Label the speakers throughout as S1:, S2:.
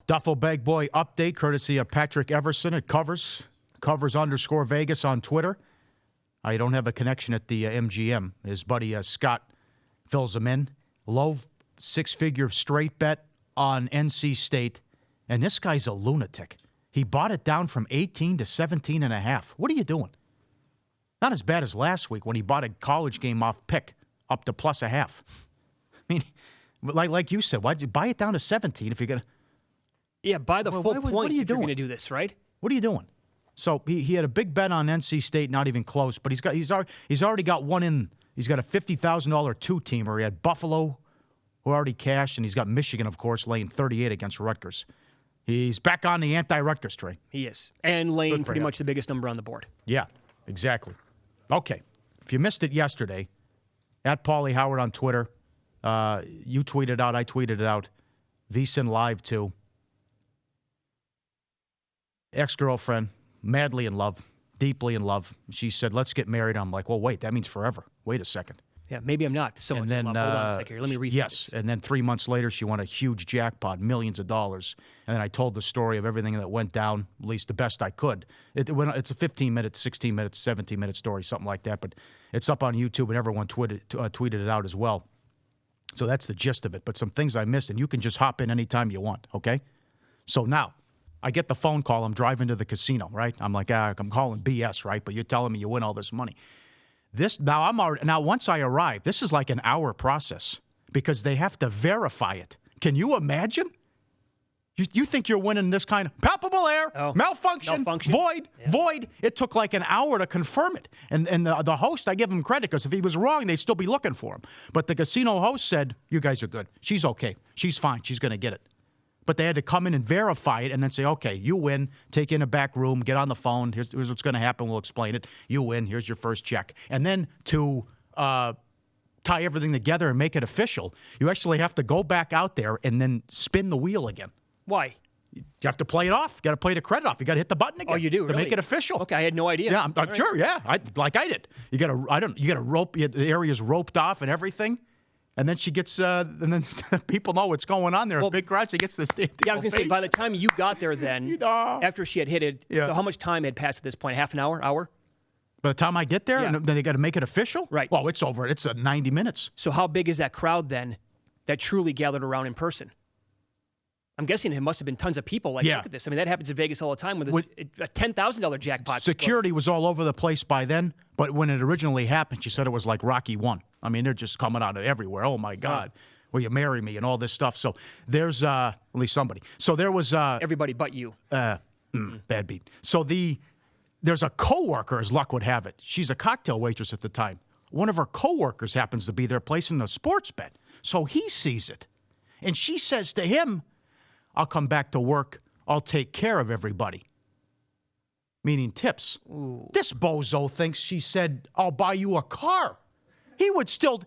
S1: Duffel Bag Boy update, courtesy of Patrick Everson at covers_Vegas on Twitter. I don't have a connection at the MGM. His buddy Scott fills him in. Low six-figure straight bet on NC State. And this guy's a lunatic. He bought it down from 18 to 17.5. What are you doing? Not as bad as last week when he bought a college game off pick up to plus a half. I mean, like you said, why'd you buy it down to 17 if you're going to...
S2: Yeah, by the full point
S1: what are you
S2: if you're
S1: doing?
S2: going to do this, right?
S1: What are you doing? So he had a big bet on NC State, not even close, but he's already got one in. He's got a $50,000 two-teamer. He had Buffalo, who already cashed, and he's got Michigan, of course, laying 38 against Rutgers. He's back on the anti-Rutgers train.
S2: He is. And laying pretty much the biggest number on the board.
S1: Yeah, exactly. Okay. If you missed it yesterday, at Pauly Howard on Twitter, you tweeted out, I tweeted it out, VSiN Live too. Ex-girlfriend, madly in love, deeply in love. She said, let's get married. I'm like, well, wait, that means forever. Wait a second.
S2: Yeah, maybe I'm not so much in love. Hold on a second here. Let me read
S1: Yes,
S2: this.
S1: and then 3 months later, she won a huge jackpot, millions of dollars. And then I told the story of everything that went down, at least the best I could. It's a 15-minute, 16-minute, 17-minute story, something like that. But it's up on YouTube, and everyone tweeted it out as well. So that's the gist of it. But some things I missed, and you can just hop in anytime you want, okay? So now, I get the phone call. I'm driving to the casino, right? I'm like, I'm calling BS, right? But you're telling me you win all this money. Now once I arrive, this is like an hour process because they have to verify it. Can you imagine? You think you're winning this kind of palpable error, malfunction, void. It took like an hour to confirm it. And the host, I give him credit because if he was wrong, they'd still be looking for him. But the casino host said, you guys are good. She's okay. She's fine. She's going to get it. But they had to come in and verify it and then say, okay, you win, take in a back room, get on the phone, here's what's going to happen, we'll explain it. You win, here's your first check. And then to tie everything together and make it official, you actually have to go back out there and then spin the wheel again.
S2: Why?
S1: You have to play it off. You got to play the credit off. You got to hit the button again.
S2: Oh, you do,
S1: to
S2: really?
S1: make it official.
S2: Okay, I had no idea.
S1: Yeah, I'm sure. Yeah, I did. You got to rope. The area's roped off and everything. And then she gets, and then people know what's going on there. A big crowd. She gets the stand.
S2: Yeah, I was going to say, by the time you got there then, after she had hit it, so how much time had passed at this point? Half an hour? Hour?
S1: By the time I get there, and then they got to make it official?
S2: Right.
S1: Well, it's over. It's 90 minutes.
S2: So how big is that crowd then that truly gathered around in person? I'm guessing it must have been tons of people. Look at this. I mean, that happens in Vegas all the time with a $10,000 jackpot.
S1: Security was all over the place by then, but when it originally happened, she said it was like Rocky 1. I mean, they're just coming out of everywhere. Oh, my God. Will you marry me and all this stuff? So there's at least somebody. So there was
S2: everybody but you.
S1: Bad beat. So there's a coworker, as luck would have it. She's a cocktail waitress at the time. One of her coworkers happens to be there placing a sports bet. So he sees it. And she says to him, I'll come back to work. I'll take care of everybody. Meaning tips.
S2: Ooh.
S1: This bozo thinks she said, I'll buy you a car. He would still,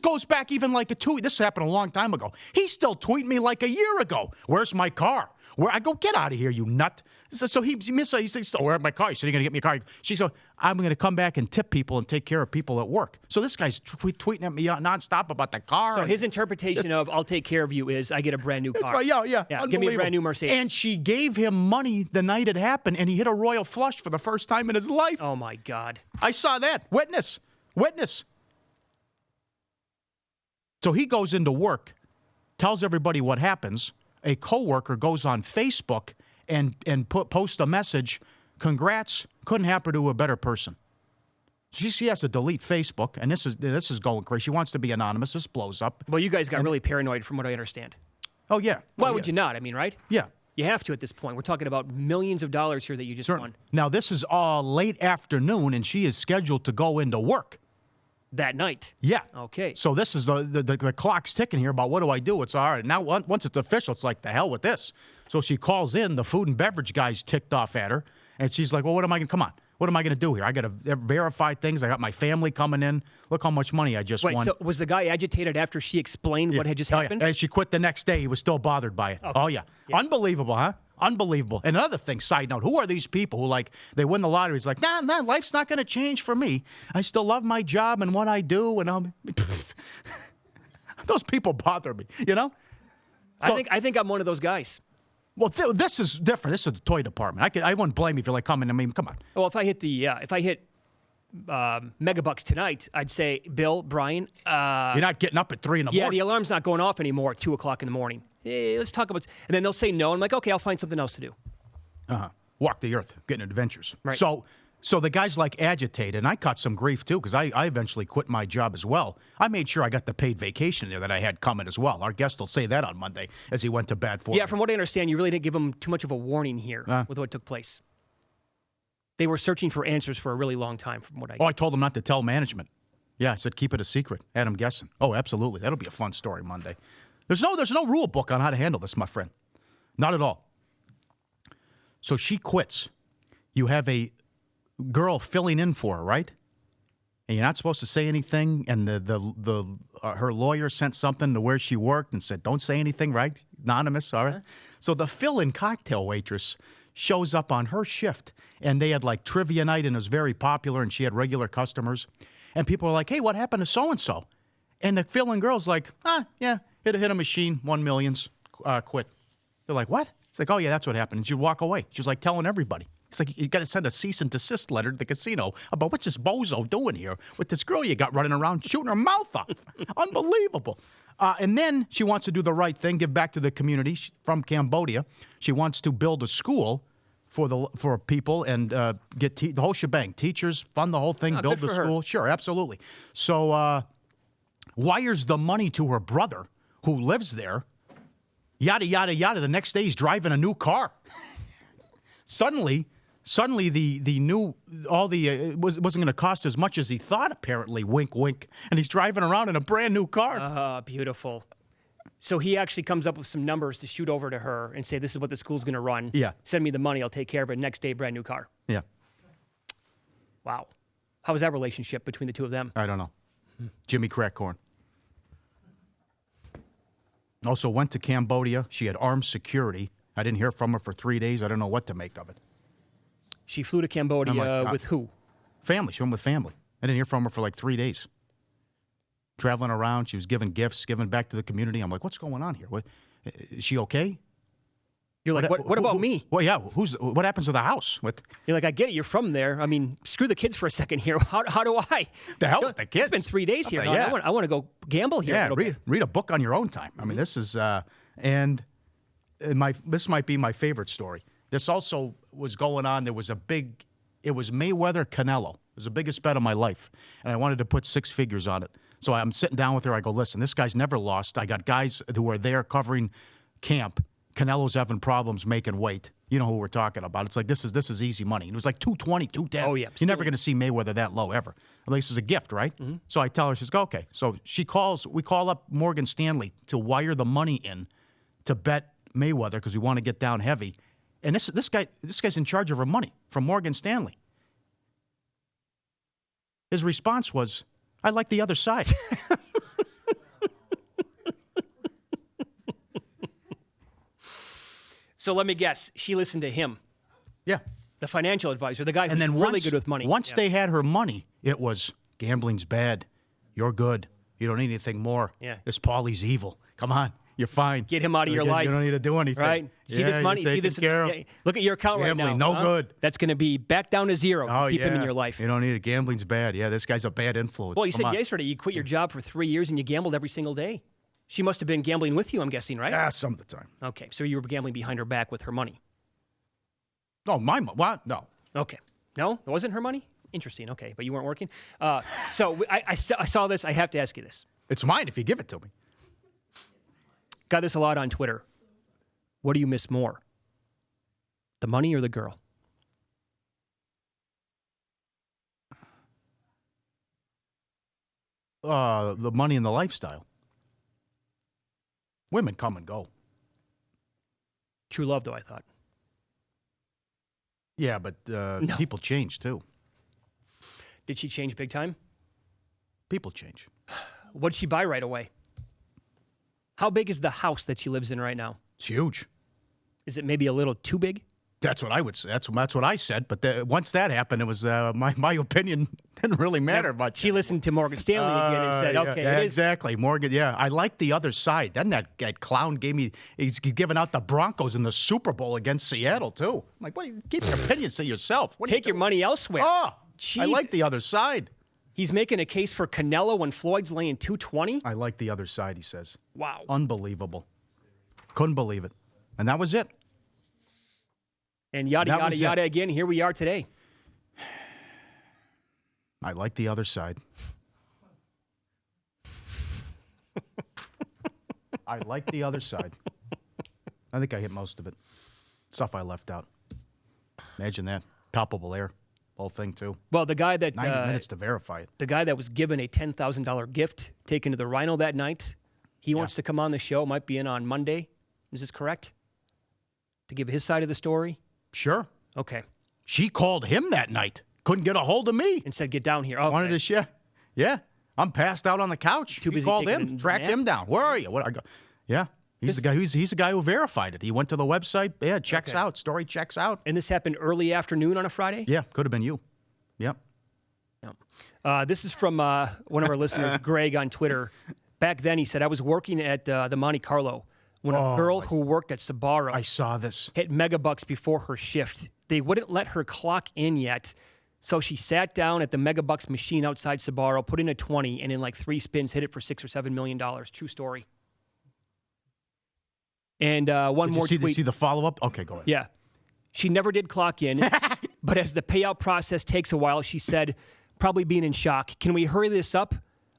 S1: goes back even like this happened a long time ago. He still tweeted me like a year ago. Where's my car? Where I go, get out of here, you nut. So he says, where's my car? He said, you're going to get me a car. She said, I'm going to come back and tip people and take care of people at work. So this guy's tweeting at me nonstop about the car.
S2: So his interpretation of I'll take care of you is I get a brand new car.
S1: That's right, yeah.
S2: Give me a brand new Mercedes.
S1: And she gave him money the night it happened, and he hit a royal flush for the first time in his life.
S2: Oh, my God.
S1: I saw that. Witness. So he goes into work, tells everybody what happens. A coworker goes on Facebook and posts a message, congrats, couldn't happen to a better person. She has to delete Facebook, and this is going crazy. She wants to be anonymous. This blows up.
S2: Well, you guys got really paranoid from what I understand.
S1: Oh, yeah.
S2: Why would you not? I mean, right?
S1: Yeah.
S2: You have to at this point. We're talking about millions of dollars here that you just won.
S1: Now, this is all late afternoon, and she is scheduled to go into work.
S2: That night?
S1: Yeah.
S2: Okay.
S1: So this is the clock's ticking here about what do I do? It's all right. Now, once it's official, it's like, the hell with this. So she calls in. The food and beverage guy's ticked off at her. And she's like, well, what am I going to do here? I got to verify things. I got my family coming in. Look how much money I just won.
S2: So was the guy agitated after she explained what had just happened?
S1: Yeah. And she quit the next day. He was still bothered by it. Okay. Oh, yeah. Unbelievable, huh? Unbelievable. And another thing, side note, who are these people who, they win the lottery? It's like, nah, life's not going to change for me. I still love my job and what I do. And those people bother me, you know?
S2: So, I think I'm one of those guys.
S1: Well, this is different. This is the toy department. I wouldn't blame you if you're like, come on.
S2: Well, if I hit megabucks tonight, I'd say, Bill, Brian.
S1: You're not getting up at 3 in the morning.
S2: Yeah, the alarm's not going off anymore at 2 o'clock in the morning. Hey, let's talk about. And then they'll say no. I'm like, okay, I'll find something else to do.
S1: Walk the earth, getting adventures.
S2: Right.
S1: So the guy's like agitated, and I caught some grief too because I eventually quit my job as well. I made sure I got the paid vacation there that I had coming as well. Our guest will say that on Monday as he went to bat for me.
S2: Yeah, from what I understand, you really didn't give him too much of a warning here with what took place. They were searching for answers for a really long time from what I
S1: I told them not to tell management. Yeah, I said keep it a secret. Had them guessing. Oh, absolutely. That'll be a fun story Monday. There's no rule book on how to handle this, my friend. Not at all. So she quits. You have a girl filling in for her, right? And you're not supposed to say anything. And her lawyer sent something to where she worked and said, "Don't say anything," right? Anonymous, all right. Uh-huh. So the fill-in cocktail waitress shows up on her shift, and they had like trivia night, and it was very popular, and she had regular customers, and people were like, "Hey, what happened to so and so?" And the fill-in girl's like, yeah, hit a machine, 1 million, quit. They're like, "What?" It's like, "Oh yeah, that's what happened." And she'd walk away. She was like telling everybody. It's like, you got to send a cease and desist letter to the casino about what's this bozo doing here with this girl you got running around shooting her mouth off. Unbelievable. And then she wants to do the right thing, give back to the community. She's from Cambodia. She wants to build a school for people and get the whole shebang. Teachers, fund the whole thing, build the school. Her. Sure, absolutely. So wires the money to her brother who lives there. Yada, yada, yada. The next day he's driving a new car. Suddenly, the new it wasn't going to cost as much as he thought. Apparently, wink, wink, and he's driving around in a brand new car.
S2: Beautiful. So he actually comes up with some numbers to shoot over to her and say, "This is what the school's going to run.
S1: Yeah,
S2: send me the money. I'll take care of it." Next day, brand new car.
S1: Yeah.
S2: Wow. How was that relationship between the two of them?
S1: I don't know. Jimmy Crackcorn. Also went to Cambodia. She had armed security. I didn't hear from her for 3 days. I don't know what to make of it.
S2: She flew to Cambodia with who?
S1: Family. She went with family. I didn't hear from her for like 3 days. Traveling around. She was giving gifts, giving back to the community. I'm like, what's going on here? Is she okay?
S2: You're like, what about me?
S1: Well, yeah. What happens to the house?
S2: You're like, I get it. You're from there. I mean, screw the kids for a second here. How do I?
S1: The hell with the kids.
S2: It's been 3 days here.
S1: Yeah.
S2: I want to go gamble here.
S1: Yeah, read a book on your own time. I mean, this is this might be my favorite story. This also was going on. It was Mayweather Canelo. It was the biggest bet of my life, and I wanted to put 6 figures on it. So I'm sitting down with her. I go, "Listen, this guy's never lost. I got guys who are there covering camp. Canelo's having problems making weight. You know who we're talking about. It's like, this is easy money." It was like 220, 210.
S2: Oh, yeah.
S1: You're never going to see Mayweather that low ever. At least as a gift, right? Mm-hmm. So I tell her, she's go, okay. So we call up Morgan Stanley to wire the money in to bet Mayweather because we want to get down heavy. And this guy's in charge of her money from Morgan Stanley. His response was, "I like the other side."
S2: So let me guess. She listened to him.
S1: Yeah.
S2: The financial advisor, the guy who's really good with money.
S1: Once they had her money, it was, gambling's bad. You're good. You don't need anything more.
S2: Yeah.
S1: This Pauly's evil. Come on. You're fine.
S2: Get him out of your life.
S1: You don't need to do anything.
S2: Right? See this money? See this? Look at your account right now.
S1: Gambling, no good.
S2: That's going to be back down to zero. Keep him in your life.
S1: You don't need it. Gambling's bad. Yeah, this guy's a bad influence.
S2: Well, you said yesterday you quit your job for 3 years and you gambled every single day. She must have been gambling with you, I'm guessing, right?
S1: Yeah, some of the time.
S2: Okay, so you were gambling behind her back with her money.
S1: Oh, what? No.
S2: Okay. No? It wasn't her money? Interesting. Okay, but you weren't working? So I saw this. I have to ask you this.
S1: It's mine if you give it to me.
S2: Got this a lot on Twitter. What do you miss more? The money or the girl?
S1: The money and the lifestyle. Women come and go.
S2: True love, though, I thought.
S1: Yeah, but people change, too.
S2: Did she change big time?
S1: People change.
S2: What did she buy right away? How big is the house that she lives in right now?
S1: It's huge.
S2: Is it maybe a little too big?
S1: That's what I would say. That's what I said. But once that happened, it was my opinion didn't really matter much.
S2: She listened to Morgan Stanley again and said, "Okay,
S1: yeah,
S2: it is."
S1: Exactly, Morgan. Yeah, I like the other side. Then that clown he's giving out the Broncos in the Super Bowl against Seattle too. I'm like, what? Keep your opinions to yourself.
S2: Take your money elsewhere.
S1: Oh,
S2: Jesus.
S1: I like the other side.
S2: He's making a case for Canelo when Floyd's laying 220.
S1: I like the other side. He says,
S2: "Wow,
S1: unbelievable. Couldn't believe it." And that was it.
S2: And yada again. Here we are today.
S1: I like the other side. I like the other side. I think I hit most of it. Stuff I left out. Imagine that. Palpable error. Whole thing, too.
S2: Well, the guy that
S1: 90 minutes to verify it.
S2: The guy that was given a $10,000 gift taken to the Rhino that night, he wants to come on the show. Might be in on Monday. Is this correct? To give his side of the story?
S1: Sure.
S2: Okay.
S1: She called him that night. Couldn't get a hold of me.
S2: And said, "Get down here." Okay.
S1: Wanted to share. Yeah. I'm passed out on the couch.
S2: Too busy
S1: He called him, tracked him down. Where are you? Yeah. He's the guy. He's the guy who verified it. He went to the website. Yeah, checks out. Story checks out.
S2: And this happened early afternoon on a Friday?
S1: Yeah, could have been you. Yep.
S2: This is from one of our listeners, Greg, on Twitter. Back then, he said, "I was working at the Monte Carlo when a girl who worked at Sbarro
S1: I saw this.
S2: hit megabucks before her shift. They wouldn't let her clock in yet, so she sat down at the megabucks machine outside Sbarro, put in a 20, and in like 3 spins, hit it for $6 or $7 million. True story." And one more tweet.
S1: Did you see the follow-up? Okay, go ahead.
S2: Yeah. She never did clock in, but as the payout process takes a while, she said, probably being in shock, "Can we hurry this up?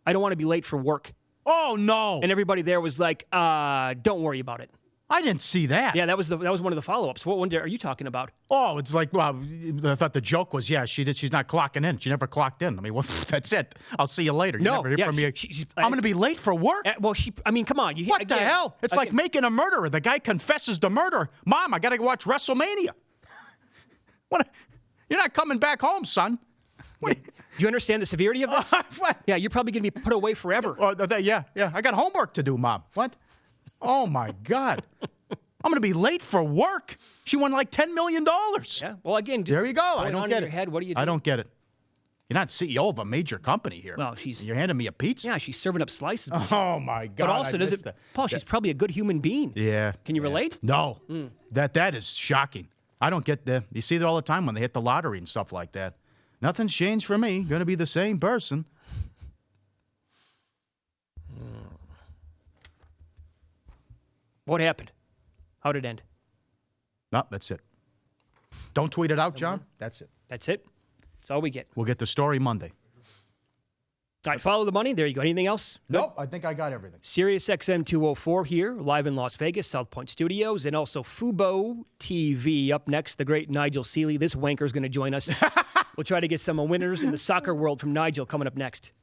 S2: I don't want to be late for work."
S1: Oh, no.
S2: And everybody there was like, "Don't worry about it."
S1: I didn't see that.
S2: Yeah, that was one of the follow-ups. What one are you talking about?
S1: Oh, it's like, well, I thought the joke was, she's not clocking in. She never clocked in. I mean, that's it. I'll see you later. You
S2: No,
S1: never hear
S2: yeah,
S1: from me.
S2: she's-
S1: I'm going to be late for work.
S2: Well, come on.
S1: What the hell? It's like making a murderer. The guy confesses to murder. Mom, I got to watch WrestleMania. What? You're not coming back home, son.
S2: Do you understand the severity of this?
S1: What?
S2: Yeah, you're probably going to be put away forever.
S1: Yeah. I got homework to do, Mom. What? Oh, my God. I'm going to be late for work. She won like $10 million.
S2: Yeah. Well, again, just
S1: there you go. I don't get
S2: your
S1: it.
S2: head. What do you do?
S1: I don't get it. You're not CEO of a major company here.
S2: Well,
S1: you're handing me a pizza.
S2: Yeah, she's serving up slices.
S1: Oh my God!
S2: But also, Paul? She's probably a good human being.
S1: Yeah.
S2: Can you relate?
S1: No. That is shocking. I don't get that. You see that all the time when they hit the lottery and stuff like that. Nothing's changed for me. Going to be the same person.
S2: What happened? How did it end?
S1: No, that's it. Don't tweet it out, John. That's it.
S2: That's it? That's all we get.
S1: We'll get the story Monday.
S2: All right, follow the money. There you go. Anything else?
S1: Nope, I think I got everything.
S2: Sirius XM 204 here, live in Las Vegas, South Point Studios, and also Fubo TV. Up next, the great Nigel Seeley. This wanker's going to join us. We'll try to get some winners in the soccer world from Nigel coming up next.